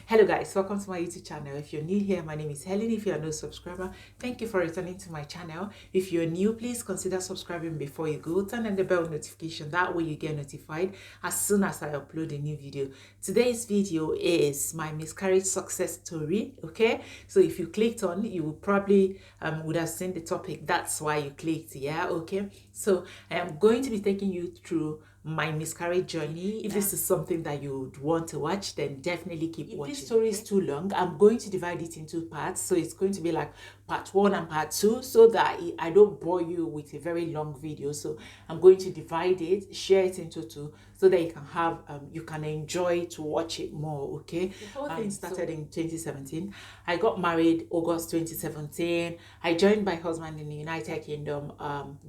Hello guys, welcome to my YouTube channel. If you're new here, my name is Helen. If you're a new subscriber, thank you for returning to my channel. If you're new, please consider subscribing before you go. Turn on the bell notification, that way you get notified as soon as I upload a new video. Today's video is my miscarriage success story. Okay, so if you clicked on, you will probably would have seen the topic. That's why you clicked. Yeah, okay. So I am going to be taking you through my miscarriage journey. If this is something that you would want to watch, then definitely keep watching. If this story is too long, I'm going to divide it into parts, so it's going to be like part 1 and part 2, so that I don't bore you with a very long video. So I'm going to divide it, share it into 2, so that you can have you can enjoy to watch it more. Okay, the whole thing started in 2017. I got married August 2017. I joined my husband in the United Kingdom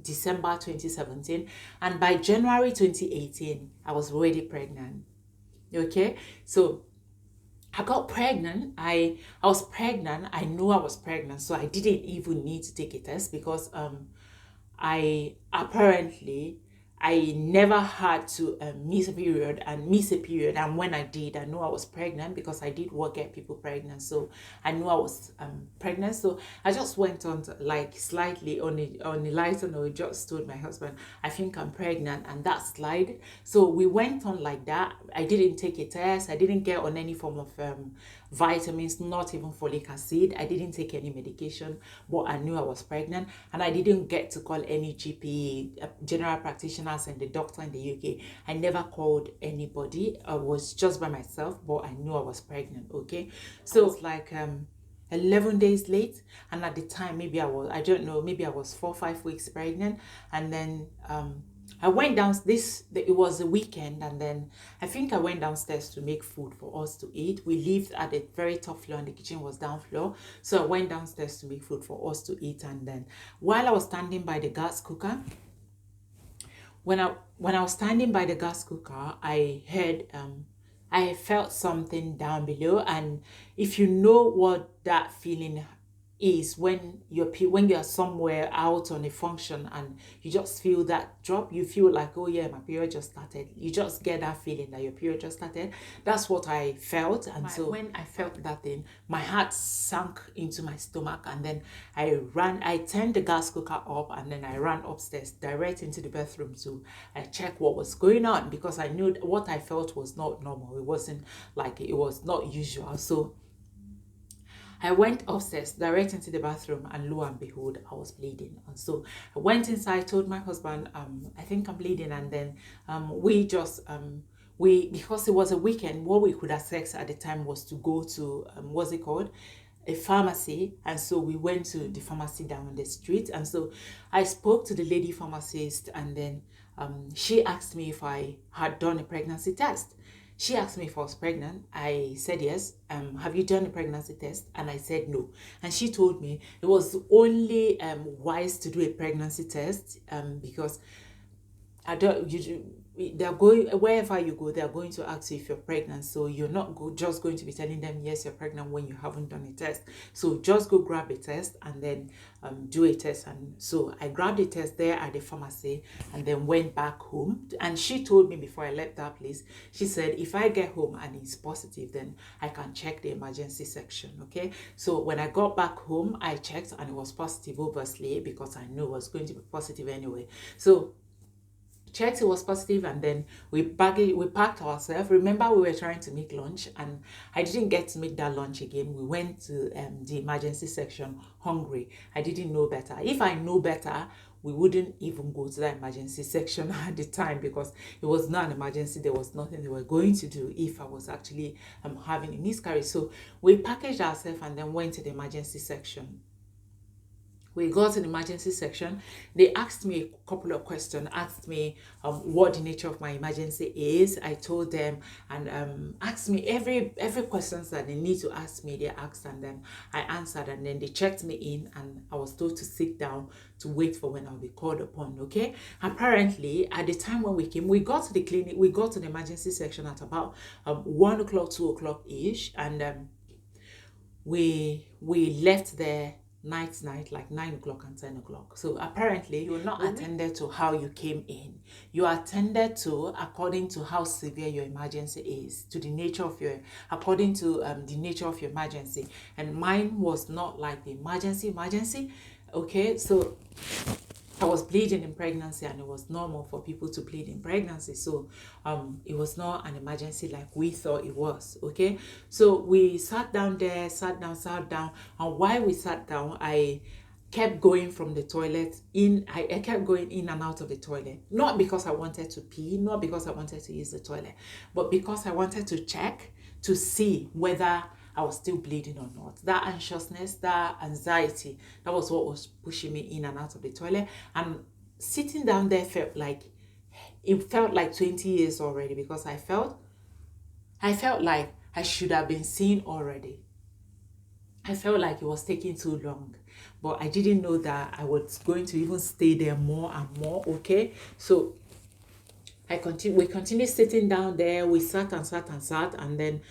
December 2017, and by January 2018 I was already pregnant. Okay, so I got pregnant. I was pregnant. I knew I was pregnant, so I didn't even need to take a test because I never had to miss a period, and when I did, I knew I was pregnant because I did work get people pregnant, so I knew I was pregnant. So I just went on to, like, slightly on a lighter note, just told my husband, I think I'm pregnant, and that slide. So we went on like that. I didn't take a test. I didn't get on any form of vitamins, not even folic acid. I didn't take any medication, but I knew I was pregnant, and I didn't get to call any GP, general practitioners, and the doctor in the UK. I never called anybody. I was just by myself, but I knew I was pregnant. Okay, so it's like 11 days late, and at the time maybe I don't know, maybe I was 4 or 5 weeks pregnant. And then I went down, it was a weekend, and then I think I went downstairs to make food for us to eat. We lived at a very top floor and the kitchen was down floor. So I went downstairs to make food for us to eat. And then while I was standing by the gas cooker, when I was standing by the gas cooker, I heard I felt something down below. And if you know what that feeling is, when you're somewhere out on a function and you just feel that drop, you feel like, oh yeah, my period just started. You just get that feeling that your period just started. That's what I felt. And so when I felt that thing, my heart sank into my stomach, and then I turned the gas cooker up, and then I ran upstairs direct into the bathroom to check what was going on, because I knew what I felt was not normal. It wasn't like, it was not usual. So I went upstairs direct into the bathroom, and lo and behold, I was bleeding. And so I went inside, told my husband, I think I'm bleeding. And then because it was a weekend, what we could access at the time was to go to what's it called, a pharmacy. And so we went to the pharmacy down the street. And so I spoke to the lady pharmacist, and then she asked me if I had done a pregnancy test. She asked me if I was pregnant. I said yes. Have you done a pregnancy test? And I said no. And she told me it was only wise to do a pregnancy test because they're going, wherever you go, they're going to ask you if you're pregnant. So you're not just going to be telling them yes, you're pregnant when you haven't done a test. So just go grab a test and then do a test. And so I grabbed a test there at the pharmacy, and then went back home. And she told me before I left that place, she said, if I get home and it's positive, then I can check the emergency section. Okay, so when I got back home, I checked, and it was positive, obviously, because I knew it was going to be positive anyway. So checked, it was positive, and then we packed ourselves. Remember, we were trying to make lunch, and I didn't get to make that lunch again. We went to the emergency section hungry. I didn't know better. If I knew better, we wouldn't even go to the emergency section at the time, because it was not an emergency. There was nothing they were going to do if I was actually having a miscarriage. So we packaged ourselves and then went to the emergency section. We got to the emergency section. They asked me a couple of questions, asked me what the nature of my emergency is. I told them, and asked me every questions that they need to ask me, they asked, and then I answered, and then they checked me in, and I was told to sit down to wait for when I'll be called upon. Okay, apparently at the time when we came, we got to the clinic, we got to the emergency section at about 1 o'clock, 2 o'clock ish, and we left there night, like 9 o'clock and 10 o'clock. So apparently you're not attended to how you came in. You are attended to according to how severe your emergency is, to the nature of your, according to the nature of your emergency. And mine was not like the emergency. Okay, so I was bleeding in pregnancy, and it was normal for people to bleed in pregnancy. So it was not an emergency like we thought it was. Okay, so we sat down there, sat down, and while we sat down, I kept going from the toilet in. I kept going in and out of the toilet, not because I wanted to pee, not because I wanted to use the toilet, but because I wanted to check to see whether I was still bleeding or not. That anxiousness, that anxiety, that was what was pushing me in and out of the toilet. And sitting down there felt like 20 years already, because I felt like I should have been seen already. I felt like it was taking too long, but I didn't know that I was going to even stay there more and more. Okay, so we continued sitting down there. We sat, and then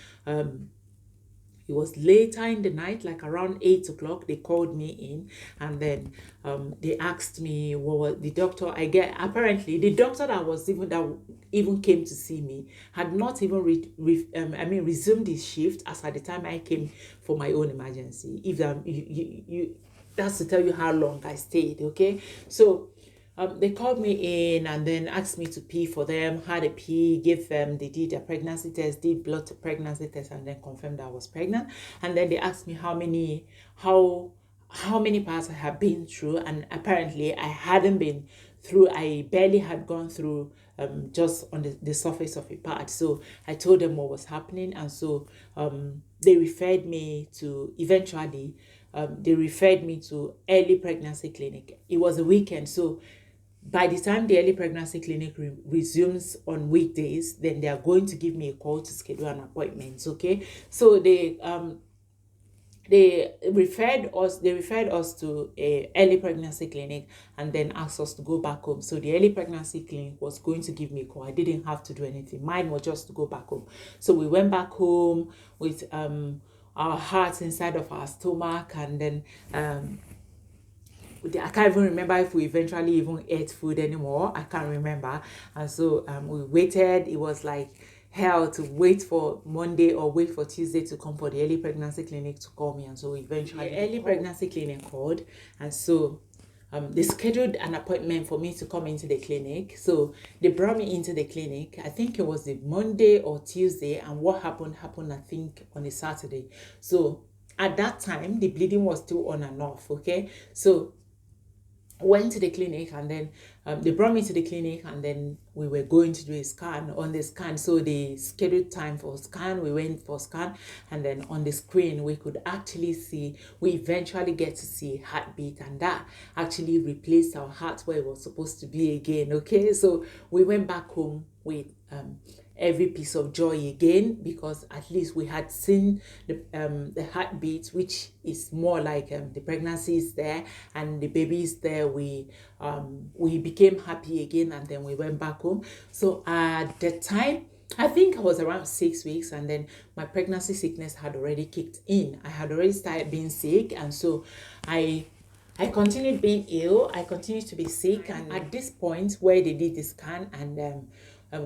it was later in the night, like around 8 o'clock, they called me in, and then they asked me what was the doctor. Apparently the doctor that even came to see me had not even resumed his shift as at the time I came for my own emergency. If that's to tell you how long I stayed. Okay, so they called me in and then asked me to pee for them, had a pee, they did a pregnancy test, did blood pregnancy test, and then confirmed that I was pregnant. And then they asked me how many parts I had been through, and apparently I hadn't been through, I barely had gone through just on the surface of a part. So I told them what was happening, and so they referred me to early pregnancy clinic. It was a weekend, so by the time the early pregnancy clinic resumes on weekdays, then they are going to give me a call to schedule an appointment. Okay, so they referred us to a early pregnancy clinic, and then asked us to go back home. So the early pregnancy clinic was going to give me a call. I didn't have to do anything. Mine was just to go back home. So we went back home with our hearts inside of our stomach, and then I can't even remember if we eventually even ate food anymore. I can't remember. And so we waited. It was like hell to wait for Monday or wait for Tuesday to come for the early pregnancy clinic to call me. And so eventually the early pregnancy clinic called, and so they scheduled an appointment for me to come into the clinic. So they brought me into the clinic. I think it was the Monday or Tuesday, and what happened I think on a Saturday. So at that time the bleeding was still on and off. Okay, so went to the clinic, and then they brought me to the clinic, and then we were going to do a scan. On the scan, so they scheduled time for scan, we went for scan, and then on the screen we eventually get to see heartbeat, and that actually replaced our heart where it was supposed to be again. Okay, so we went back home with every piece of joy again, because at least we had seen the heartbeat, which is more like the pregnancy is there and the baby is there. We became happy again, and then we went back home. So at the time, I think I was around 6 weeks, and then my pregnancy sickness had already kicked in. I had already started being sick, and so I continued being ill. I continued to be sick, and at this point where they did the scan, and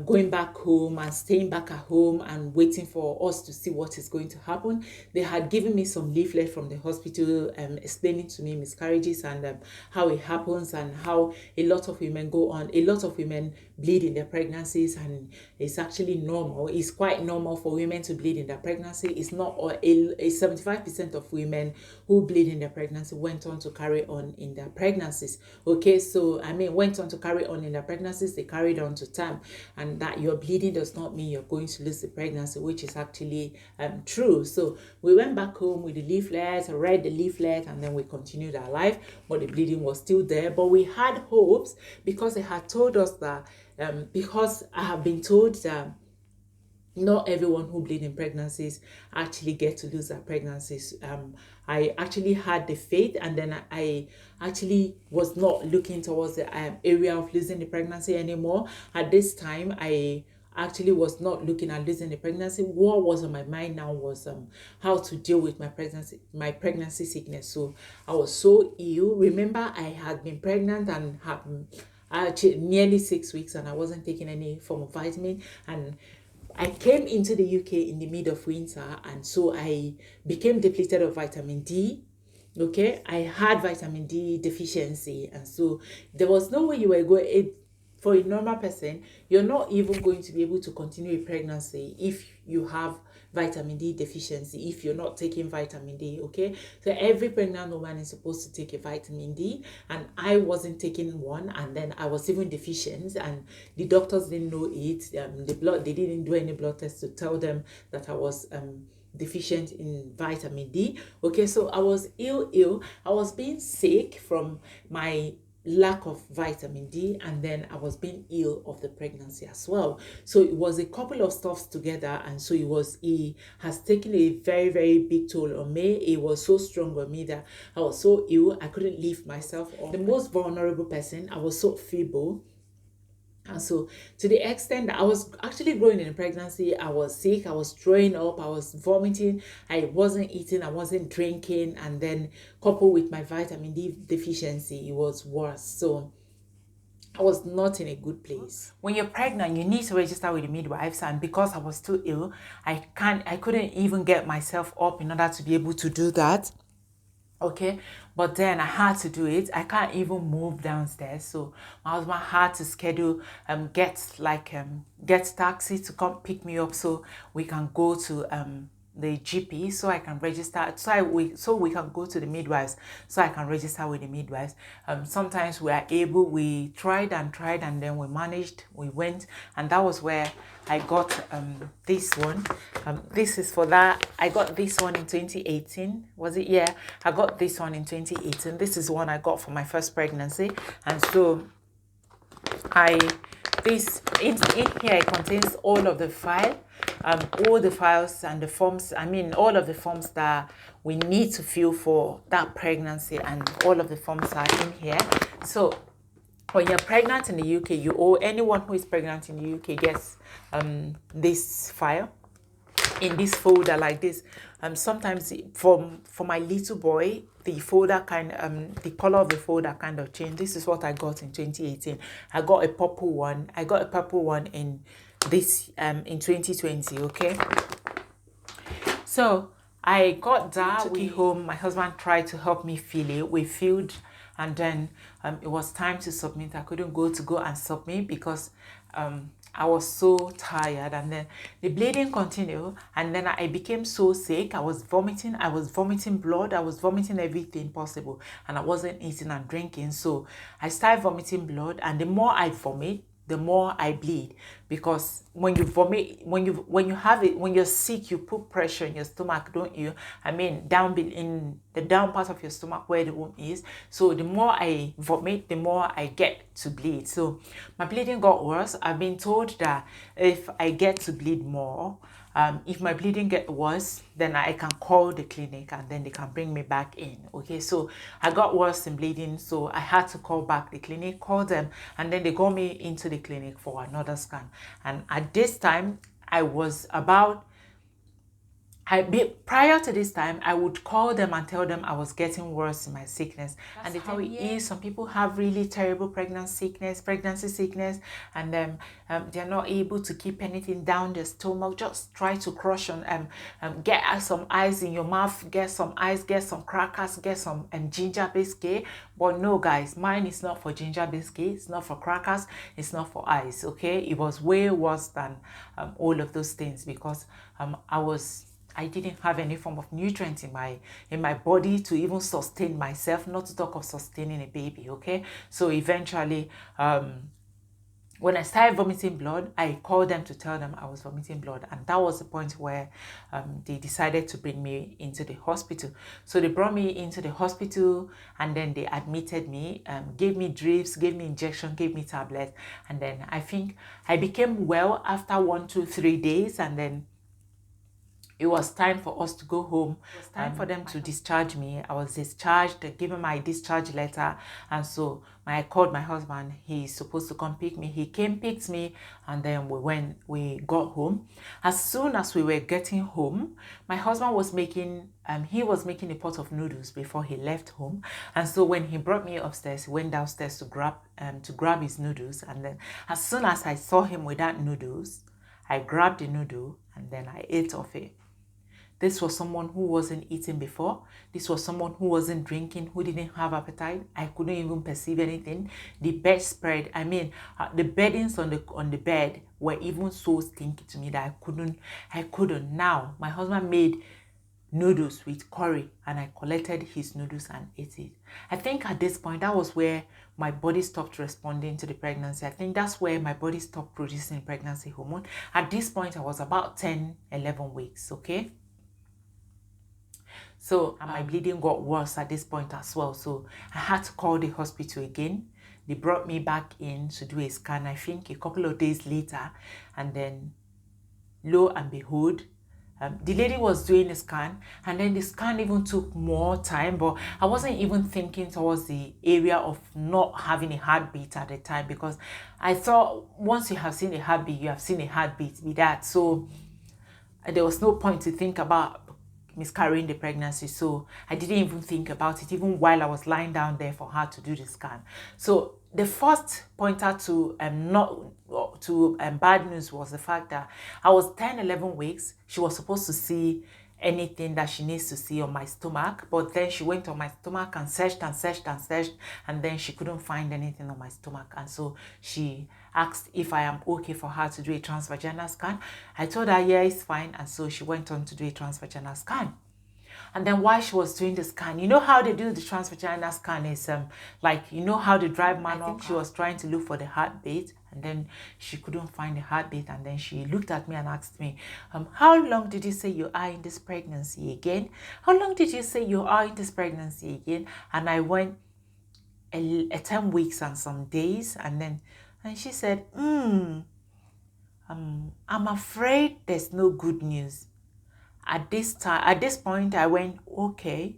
going back home and staying back at home and waiting for us to see what is going to happen, they had given me some leaflet from the hospital explaining to me miscarriages and how it happens, and how a lot of women bleed in their pregnancies, and it's actually normal. It's quite normal for women to bleed in their pregnancy. It's not a 75% of women who bleed in their pregnancy went on to carry on in their pregnancies. Okay, so went on to carry on in their pregnancies, they carried on to term, and that your bleeding does not mean you're going to lose the pregnancy, which is actually true. So we went back home with the leaflet, read the leaflet, and then we continued our life, but the bleeding was still there. But we had hopes, because they had told us that because I have been told that not everyone who bleed in pregnancies actually get to lose their pregnancies. I actually had the faith, and then I actually was not looking towards the area of losing the pregnancy anymore. At this time, I actually was not looking at losing the pregnancy. What was on my mind now was how to deal with my pregnancy sickness. So I was so ill. Remember, I had been pregnant and had actually nearly 6 weeks, and I wasn't taking any form of vitamin. And I came into the UK in the mid of winter, and so I became depleted of vitamin D. Okay, I had vitamin D deficiency, and so there was no way you were going. For a normal person, you're not even going to be able to continue a pregnancy if you have vitamin D deficiency, if you're not taking vitamin D. Okay, so every pregnant woman is supposed to take a vitamin D, and I wasn't taking one, and then I was even deficient, and the doctors didn't know it. They didn't do any blood tests to tell them that I was deficient in vitamin D. Okay, so I was ill. I was being sick from my lack of vitamin D, and then I was being ill of the pregnancy as well. So it was a couple of stuffs together, and so it has taken a very, very big toll on me. It was so strong on me that I was so ill I couldn't lift myself up. The most vulnerable person, I was so feeble. And so, to the extent that I was actually growing in pregnancy, I was sick, I was throwing up, I was vomiting, I wasn't eating, I wasn't drinking, and then coupled with my vitamin D deficiency, it was worse. So, I was not in a good place. When you're pregnant, you need to register with the midwives, and because I was too ill, I couldn't even get myself up in order to be able to do that. Okay, but then I had to do it. I can't even move downstairs, so my husband had to schedule get taxi to come pick me up so we can go to the GP, so I can register, so we can go to the midwives, so I can register with the midwives. Sometimes we tried, and then we managed, we went, and that was where I got this one. This is for that. I got this one in 2018. Was it? Yeah, I got this one in 2018. This is one I got for my first pregnancy, and so this in here it contains all of the file, all the files and the forms. I mean, all of the forms that we need to fill for that pregnancy, and all of the forms are in here. So when you're pregnant in the UK, anyone who is pregnant in the UK gets this file in this folder like this. Sometimes for my little boy, the folder the color of the folder kind of changed. This is what I got in 2018. I got a purple one. In this in 2020. Okay, so I got that. We took it home. My husband tried to help me fill it. We filled, and then it was time to submit. I couldn't go and submit because I was so tired, and then the bleeding continued, and then I became so sick. I was vomiting blood, I was vomiting everything possible, and I wasn't eating and drinking. So I started vomiting blood, and the more I vomit, the more I bleed, because when you vomit, when you're sick, you put pressure in your stomach, don't you? I mean, down in the down part of your stomach where the womb is. So the more I vomit, the more I get to bleed. So my bleeding got worse. I've been told that if I get to bleed more, if my bleeding gets worse, then I can call the clinic, and then they can bring me back in. Okay, so I got worse in bleeding, so I had to call back the clinic, call them, and then they got me into the clinic for another scan. And at this time, prior to this time, I would call them and tell them I was getting worse in my sickness. And how it is, some people have really terrible pregnancy sickness, and they're not able to keep anything down their stomach. Just try to crush on get some ice in your mouth, get some ice, get some crackers, get some ginger biscuit. But no, guys, mine is not for ginger biscuit, it's not for crackers, it's not for ice. Okay, it was way worse than all of those things, because I didn't have any form of nutrients in my body to even sustain myself, not to talk of sustaining a baby. Okay, so eventually when I started vomiting blood, I called them to tell them I was vomiting blood, and that was the point where they decided to bring me into the hospital. So they brought me into the hospital, and then they admitted me, gave me drips, gave me injection, gave me tablets, and then I think I became well after 1, 2, 3 days, and then it was time for us to go home. It was time for them to discharge me. I was discharged, given my discharge letter. And so I called my husband. He's supposed to come pick me. He came, picked me, and then we got home. As soon as we were getting home, my husband was making he was making a pot of noodles before he left home. And so when he brought me upstairs, he went downstairs to grab his noodles. And then as soon as I saw him with that noodles, I grabbed the noodle and then I ate off it. This was someone who wasn't eating before. This was someone who wasn't drinking, who didn't have appetite. I couldn't even perceive anything. The bedspread, the beddings on the bed were even so stinky to me that I couldn't. Now, my husband made noodles with curry and I collected his noodles and ate it. I think at this point, that was where my body stopped responding to the pregnancy. I think that's where my body stopped producing pregnancy hormone. At this point, I was about 10, 11 weeks, okay? So my bleeding got worse at this point as well. So I had to call the hospital again. They brought me back in to do a scan, I think a couple of days later. And then lo and behold, the lady was doing a scan, and then the scan even took more time, but I wasn't even thinking towards the area of not having a heartbeat at the time, because I thought once you have seen a heartbeat, you have seen a heartbeat with that. So there was no point to think about miscarrying the pregnancy. So I didn't even think about it, even while I was lying down there for her to do the scan. So the first pointer to bad news was the fact that I was 10, 11 weeks. She was supposed to see anything that she needs to see on my stomach, but then she went on my stomach and searched and searched and searched, and then she couldn't find anything on my stomach. And so she asked if I am okay for her to do a transvaginal scan. I told her, yeah, it's fine. And so she went on to do a transvaginal scan. And then while she was doing the scan, you know how they do the transvaginal scan is like, you know how they drive manual. I think she was trying to look for the heartbeat, and then she couldn't find the heartbeat. And then she looked at me and asked me, how long did you say you are in this pregnancy again? How long did you say you are in this pregnancy again? And I went 10 weeks and some days. And she said, I'm afraid there's no good news. At this point, I went, okay.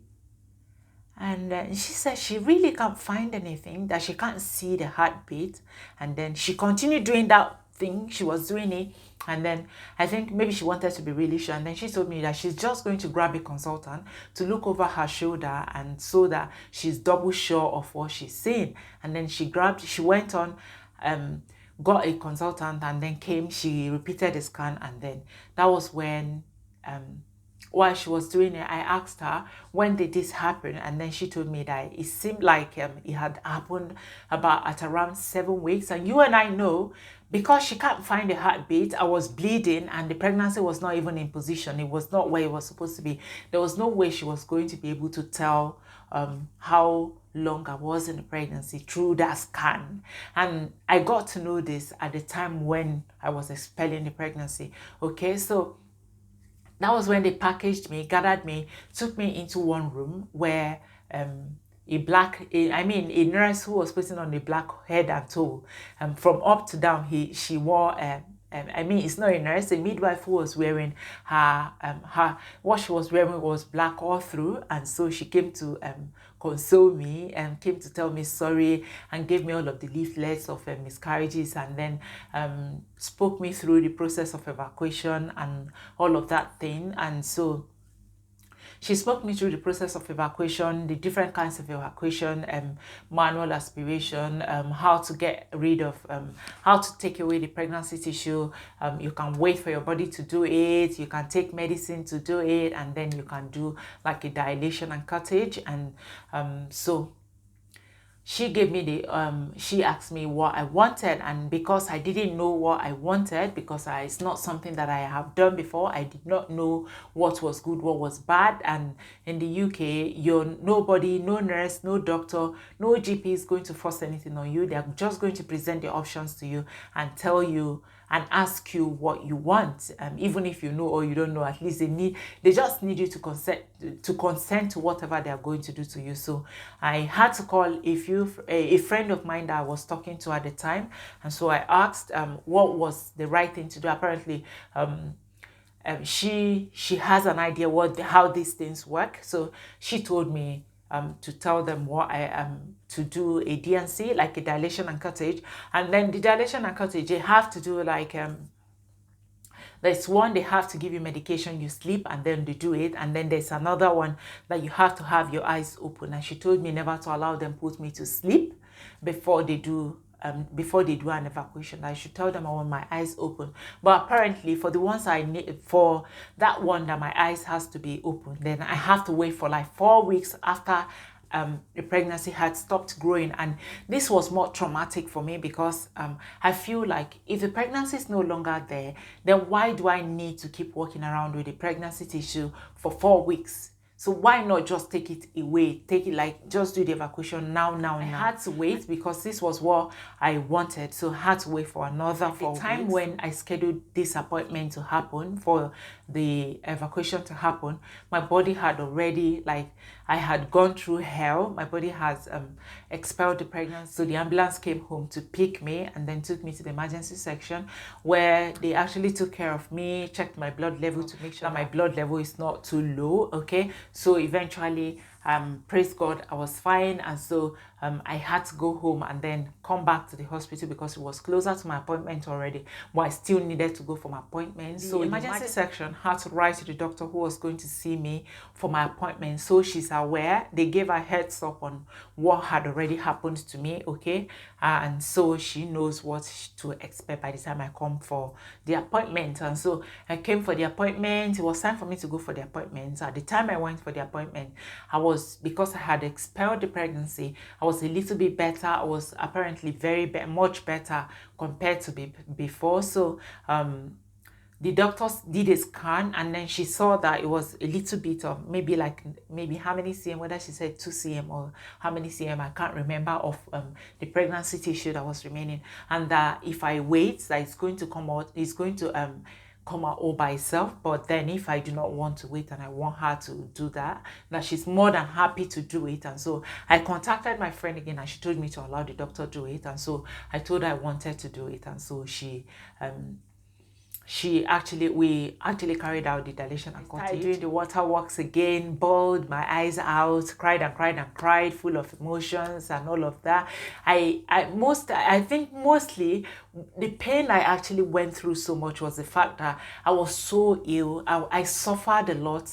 And she said she really can't find anything, that she can't see the heartbeat. And then she continued doing that thing. She was doing it. And then I think maybe she wanted to be really sure. And then she told me that she's just going to grab a consultant to look over her shoulder, and so that she's double sure of what she's seeing. And then she went on, got a consultant, and then she repeated the scan. And then that was when, while she was doing it, I asked her, when did this happen? And then she told me that it seemed like it had happened at around 7 weeks. And you and I know, because she can't find the heartbeat, I was bleeding and the pregnancy was not even in position. It was not where it was supposed to be. There was no way she was going to be able to tell how long I was in the pregnancy through that scan. And I got to know this at the time when I was expelling the pregnancy. Okay, so that was when they packaged me, gathered me, took me into one room where a nurse who was putting on a black head and toe, from up to down, she wore it's not a nurse, a midwife who was wearing what she was wearing was black all through. And so she came to console me and came to tell me sorry, and gave me all of the leaflets of miscarriages, and then spoke me through the process of evacuation and all of that thing. And so she spoke me through the process of evacuation, the different kinds of evacuation, manual aspiration, how to get rid of, how to take away the pregnancy tissue. You can wait for your body to do it. You can take medicine to do it, and then you can do like a dilation and cuttage. And so she gave me she asked me what I wanted, and because I didn't know what I wanted, because it's not something that I have done before, I did not know what was good, what was bad. And in the UK, nobody, no nurse, no doctor, no GP is going to force anything on you. They're just going to present the options to you and tell you and ask you what you want. Even if you know or you don't know, at least they just need you to consent to whatever they are going to do to you. So I had to call a friend of mine that I was talking to at the time, and so I asked what was the right thing to do. Apparently she has an idea how these things work. So she told me to tell them what I am to do a D&C, like a dilation and curettage. And then the dilation and curettage, they have to do like there's one, they have to give you medication, you sleep, and then they do it. And then there's another one that you have to have your eyes open. And she told me never to allow them put me to sleep before they do an evacuation. I should tell them I want my eyes open. But apparently for the ones I need, for that one that my eyes has to be open, then I have to wait for like 4 weeks after the pregnancy had stopped growing. And this was more traumatic for me because I feel like if the pregnancy is no longer there, then why do I need to keep walking around with the pregnancy tissue for 4 weeks? So why not just take it away? Take it like, just do the evacuation now. I had to wait because this was what I wanted. So I had to wait for another 4 weeks. The time when I scheduled this appointment to happen, for the evacuation to happen, my body had already, like, I had gone through hell. My body has expelled the pregnancy. So the ambulance came home to pick me and then took me to the emergency section, where they actually took care of me, checked my blood level to make sure that my blood level is not too low. Okay, so eventually praise God, I was fine. And so I had to go home and then come back to the hospital because it was closer to my appointment already, but I still needed to go for my appointment. So the emergency section had to write to the doctor who was going to see me for my appointment, so she's aware. They gave her heads up on what had already happened to me. Okay, and so she knows what to expect by the time I come for the appointment. And so I came for the appointment. It was time for me to go for the appointment. At the time I went for the appointment, because I had expelled the pregnancy, I was a little bit better. I was apparently much better compared to before. So the doctors did a scan, and then she saw that it was a little bit of maybe how many cm, whether she said 2 cm or how many cm, I can't remember, of the pregnancy tissue that was remaining, and that if I wait, that it's going to come out, come out all by itself. But then if I do not want to wait and I want her to do that she's more than happy to do it. And so I contacted my friend again, and she told me to allow the doctor to do it. And so I told her I wanted to do it, and so we actually carried out the dilation and curettage. Doing the waterworks again, bawled my eyes out, cried and cried and cried, full of emotions and all of that. I think mostly the pain I actually went through so much was the fact that I was so ill. I suffered a lot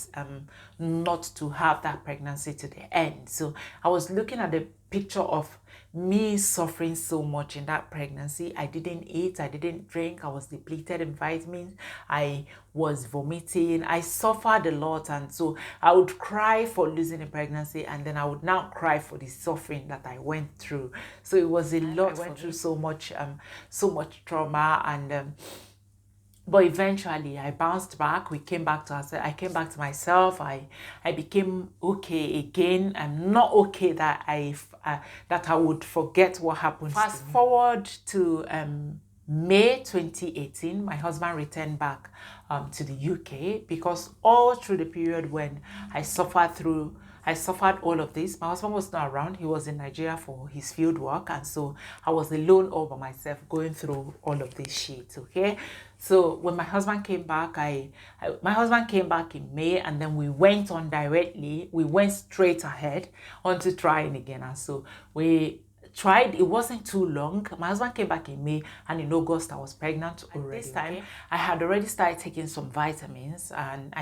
not to have that pregnancy to the end. So I was looking at the picture of me suffering so much in that pregnancy. I didn't eat, I didn't drink, I was depleted in vitamins, I was vomiting, I suffered a lot. And so I would cry for losing a pregnancy, and then I would now cry for the suffering that I went through. So it was a lot. I went through so much trauma, and but eventually I bounced back. We came back to ourselves. I came back to myself. I became okay again. I'm not okay that I would forget what happened. Fast forward to May 2018, my husband returned back to the UK, because all through the period when I suffered all of this, my husband was not around. He was in Nigeria for his field work, and so I was alone all by myself going through all of this shit. Okay, so when my husband came back, my husband came back in May, and then we went straight ahead onto trying again. And so we tried. It wasn't too long. My husband came back in May, and in August I was pregnant already. This time, okay, I had already started taking some vitamins, and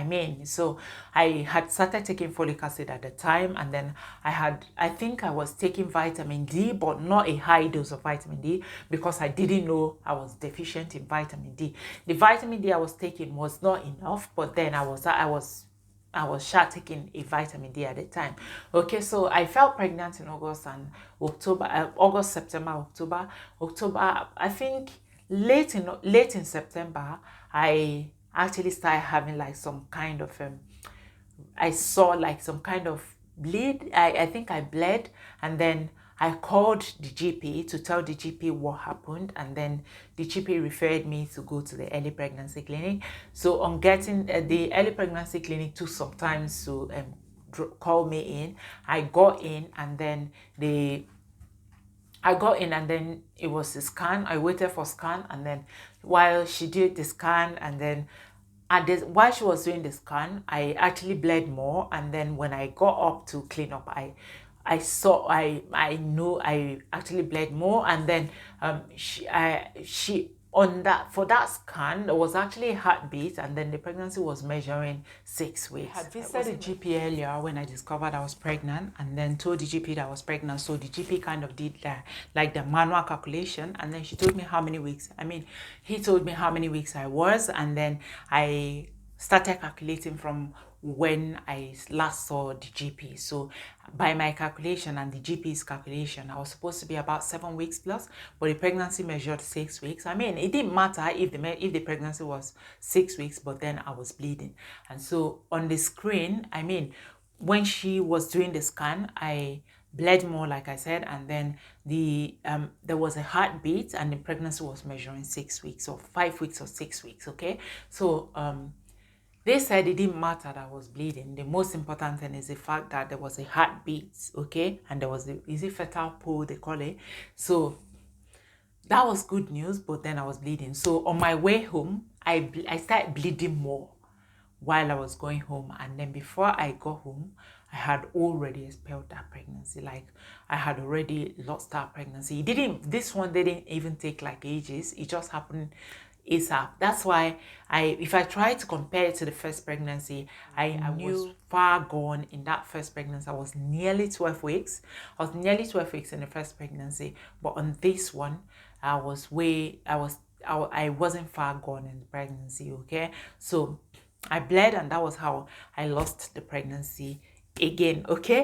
so I had started taking folic acid at the time, and then I think I was taking vitamin D, but not a high dose of vitamin D, because I didn't know I was deficient in vitamin D. The vitamin D I was taking was not enough, but then I was taking a vitamin D at the time. Okay, so I felt pregnant in August and October, August, September, October. I think late in September, I actually started having like some kind of I saw like some kind of bleed. I think I bled, and then I called the GP to tell the GP what happened, and then the GP referred me to go to the early pregnancy clinic. So on getting the early pregnancy clinic took some time to call me in. I got in, and then it was a scan. I waited for scan, and then while she did the scan, and then and this, while she was doing the scan, I actually bled more. And then when I got up to clean up, I know I actually bled more. And then she on that, for that scan, there was actually a heartbeat, and then the pregnancy was measuring 6 weeks. I had visited the GP earlier when I discovered I was pregnant, and then told the GP that I was pregnant. So the GP kind of did like the manual calculation, and then she told me how many weeks. I mean, he told me how many weeks I was, and then I started calculating from when I last saw the GP. So by my calculation and the GP's calculation, I was supposed to be about 7 weeks plus, but the pregnancy measured 6 weeks. I mean, it didn't matter if the pregnancy was 6 weeks, but then I was bleeding. And so on the screen, I mean, when she was doing the scan, I bled more, like I said, and then there was a heartbeat, and the pregnancy was measuring 6 weeks or 5 weeks or 6 weeks. Okay, so they said it didn't matter that I was bleeding. The most important thing is the fact that there was a heartbeat, okay, and there was is it fetal pull they call it. So that was good news, but then I was bleeding. So on my way home, I started bleeding more while I was going home, and then before I got home, I had already expelled that pregnancy. Like, I had already lost that pregnancy. This one didn't even take like ages. It just happened ASAP. That's why if I try to compare it to the first pregnancy, I was far gone in that first pregnancy. I was nearly 12 weeks. I was nearly 12 weeks in the first pregnancy, but on this one, I wasn't far gone in the pregnancy. Okay, so I bled, and that was how I lost the pregnancy again. Okay.